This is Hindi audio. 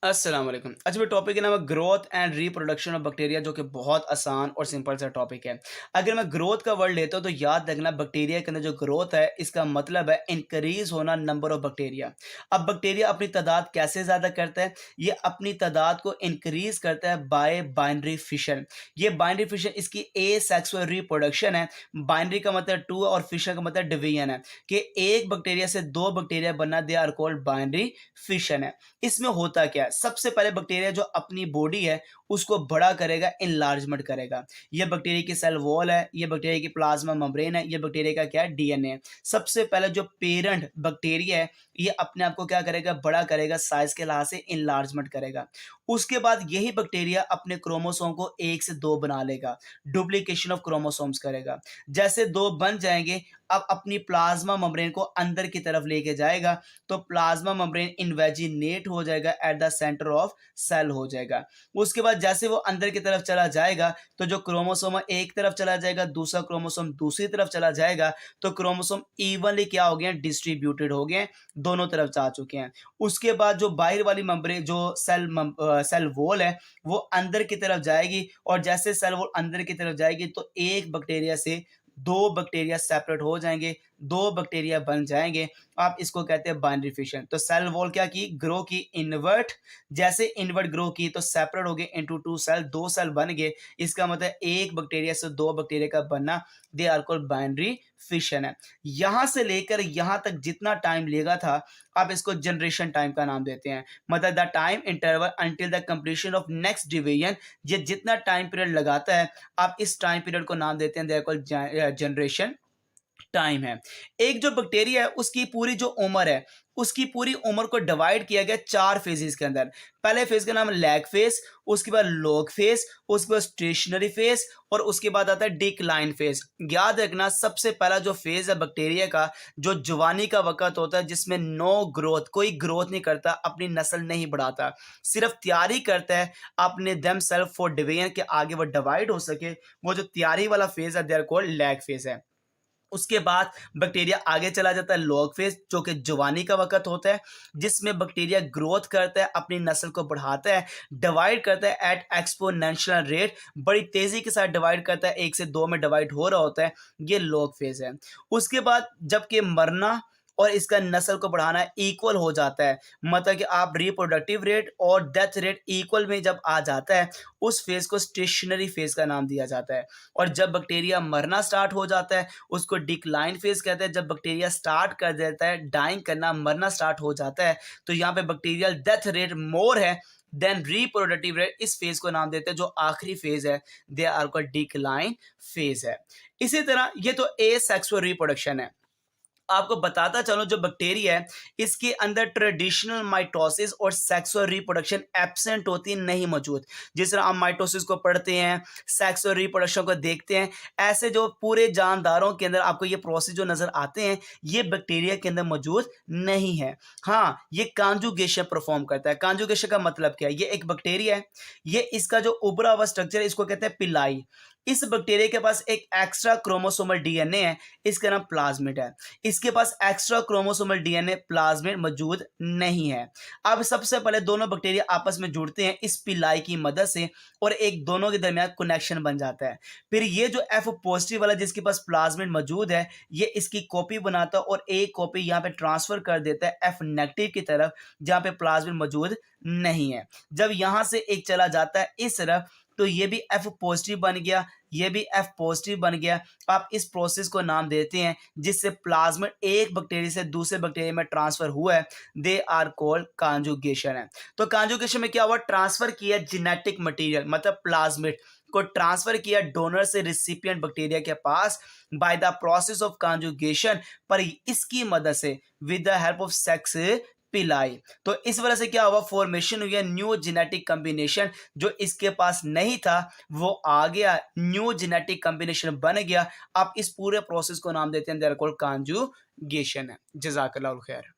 अस्सलाम वालेकुम। आज मैं टॉपिक है ना growth and reproduction of bacteria जो कि बहुत आसान और सिंपल सा टॉपिक है। अगर मैं ग्रोथ का वर्ड लेता हूँ तो याद रखना बैक्टीरिया के अंदर जो ग्रोथ है इसका मतलब है इंक्रीज होना नंबर ऑफ बैक्टीरिया। अब बैक्टीरिया अपनी तादाद कैसे ज़्यादा करता है? ये अपनी तादाद को इंक्रीज करता है बाय बाइनरी फिशन। ये बाइनरी फिशन इसकी एसेक्सुअल रिप्रोडक्शन है। बाइनरी का मतलब टू और फिशन का मतलब डिवीजन है कि एक बैक्टीरिया से दो बैक्टीरिया बनना, they are called binary fission है। इसमें होता क्या है? सबसे पहले बैक्टीरिया जो अपनी बॉडी है उसको बड़ा करेगा, इनलार्जमेंट करेगा। ये बैक्टीरिया की सेल वॉल है, ये बैक्टीरिया की प्लाज्मा मेम्ब्रेन है, ये बैक्टीरिया का क्या है? डीएनए है। सबसे पहले जो पेरेंट बैक्टीरिया है ये अपने आप को क्या करेगा? बड़ा करेगा, साइज के लिहाज से इनलार्जमेंट करेगा। उसके बाद यही बैक्टीरिया अपने क्रोमोसोम को एक से दो बना लेगा, डुप्लीकेशन ऑफ क्रोमोसोम्स करेगा। जैसे दो बन जाएंगे, अब अपनी प्लाज्मा मेम्ब्रेन को अंदर की तरफ लेके जाएगा, तो प्लाज्मा मेम्ब्रेन इन्वेजिनेट हो जाएगा, at the centre of cell हो जाएगा। उसके बाद जैसे वो अंदर की तरफ चला जाएगा तो जो क्रोमोसोम एक तरफ चला जाएगा, दूसरा क्रोमोसोम दूसरी तरफ चला जाएगा, तो क्रोमोसोम इवनली क्या हो गए? डिस्ट्रीब्यूटेड हो गए, दोनों तरफ जा चुके हैं। उसके बाद जो बाहर वाली मेम्ब्रेन जो सेल वॉल है वो अंदर की तरफ जाएगी, और जैसे सेल वॉल अंदर की तरफ जाएगी तो एक बैक्टीरिया से दो बैक्टीरिया सेपरेट हो जाएंगे, दो बैक्टीरिया बन जाएंगे। आप इसको कहते हैं बाइनरी फिशन। तो सेल वॉल क्या की? ग्रो की इनवर्ट। जैसे इनवर्ट ग्रो की तो सेपरेट हो गए इनटू टू सेल, दो सेल बन गए। इसका मतलब एक बैक्टीरिया से दो बैक्टीरिया का बनना, they are called binary fission है। यहां से लेकर यहां तक जितना टाइम लेगा था, आप इसको जनरेशन टाइम का नाम देते हैं। मतलब the time interval until the completion of next division. ये जितना टाइम पीरियड लगाता है, आप इस टाइम पीरियड को नाम देते हैं, they are called generation time है। एक जो बैक्टीरिया है उसकी पूरी जो उम्र है, उसकी पूरी उम्र को डिवाइड किया गया चार फेजेस के अंदर। पहले फेज का नाम है लैग फेज, उसके बाद लॉग फेज, उसके बाद स्टेशनरी फेज, और उसके बाद आता है डिक्लाइन फेज। याद रखना सबसे पहला जो फेज है बैक्टीरिया का, जो जवानी का वक्त होता है, जिसमें नो ग्रोथ, कोई ग्रोथ नहीं करता, अपनी नस्ल नहीं बढ़ाता, सिर्फ तैयारी करता है अपने देम सेल्फ फॉर डिवीजन के आगे वो डिवाइड हो सके। वो जो तैयारी वाला फेज है, देयर कॉल्ड लैग फेज है। उसके बाद बैक्टीरिया आगे चला जाता है लॉग फेज, जो कि जवानी का वक्त होता है, जिसमें बैक्टीरिया ग्रोथ करता है, अपनी नस्ल को बढ़ाता है, डिवाइड करता है एट एक्सपोनेंशियल रेट, बड़ी तेजी के साथ डिवाइड करता है, एक से दो में डिवाइड हो रहा होता है। ये लॉग फेज है। उसके बाद जबकि मरना और इसका नस्ल को बढ़ाना इक्वल हो जाता है, मतलब कि आप रिप्रोडक्टिव रेट और डेथ रेट इक्वल में जब आ जाता है, उस फेज को स्टेशनरी फेज का नाम दिया जाता है। और जब बैक्टीरिया मरना स्टार्ट हो जाता है उसको डिक्लाइन फेज कहते हैं। जब बैक्टीरिया स्टार्ट कर देता है डाइंग करना, मरना स्टार्ट हो जाता है, तो यहाँ पे बैक्टीरियल डेथ रेट मोर है देन रिप्रोडक्टिव रेट, इस फेज को नाम देते हैं जो आखिरी फेज है, they are called decline phase है। इसी तरह ये तो एसेक्सुअल रिप्रोडक्शन है। आपको बताता चलो जो बैक्टीरिया है इसके अंदर ट्रेडिशनल माइटोसिस और सेक्सुअल रिप्रोडक्शन एब्सेंट होती है, नहीं मौजूद। जिस तरह हम माइटोसिस को पढ़ते हैं, सेक्सुअल रिप्रोडक्शन को देखते हैं, ऐसे जो पूरे जानदारों के अंदर आपको ये प्रोसेस जो नजर आते हैं, ये बैक्टीरिया के अंदर मौजूद नहीं है। हाँ, ये कॉन्जुगेशन परफॉर्म करता है। कॉन्जुगेशन का मतलब क्या है? ये एक बैक्टीरिया है, ये इसका जो उभरा हुआ स्ट्रक्चर है इसको कहते हैं पिलाई। इस बैक्टीरिया के पास एक एक्स्ट्रा क्रोमोसोमल डीएनए है, इसका नाम प्लाज्मिड है। इसके पास एक्स्ट्रा क्रोमोसोमल डीएनए प्लाज्मिड मौजूद नहीं है। अब सबसे पहले दोनों बैक्टीरिया आपस में जुड़ते हैं इस पिलाई की मदद से, और एक दोनों के दरमियान कनेक्शन बन जाता है। फिर ये जो एफ पॉजिटिव वाला जिसके पास प्लाज्मिड मौजूद है, ये इसकी कॉपी बनाता है और एक कॉपी यहाँ पे ट्रांसफर कर देता है एफ नेगेटिव की तरफ, जहाँ पे प्लाज्मिड मौजूद नहीं है। जब यहाँ से एक चला जाता है इस तरफ, तो ये भी एफ पॉजिटिव बन गया, ये भी एफ पॉजिटिव बन गया। आप इस प्रोसेस को नाम देते हैं जिससे प्लाज्मिड एक बैक्टीरिया से दूसरे बैक्टीरिया में ट्रांसफर हुआ है, दे आर कॉल्ड कॉन्जुगेशन है। तो कॉन्जुगेशन में क्या हुआ? ट्रांसफर किया जेनेटिक मटेरियल, मतलब प्लाज्मिड को ट्रांसफर किया डोनर से रिसिपिएंट बैक्टीरिया के पास by the process of conjugation, पर इसकी मदद से with the help of sex pili. तो इस वजह से क्या हुआ? फॉर्मेशन हुई है न्यू जेनेटिक कॉम्बिनेशन, जो इसके पास नहीं था वो आ गया, न्यू जेनेटिक कॉम्बिनेशन बन गया। आप इस पूरे प्रोसेस को नाम देते हैं, देयर कॉल्ड कॉन्जुगेशन है। जज़ाकल्लाहु खैर।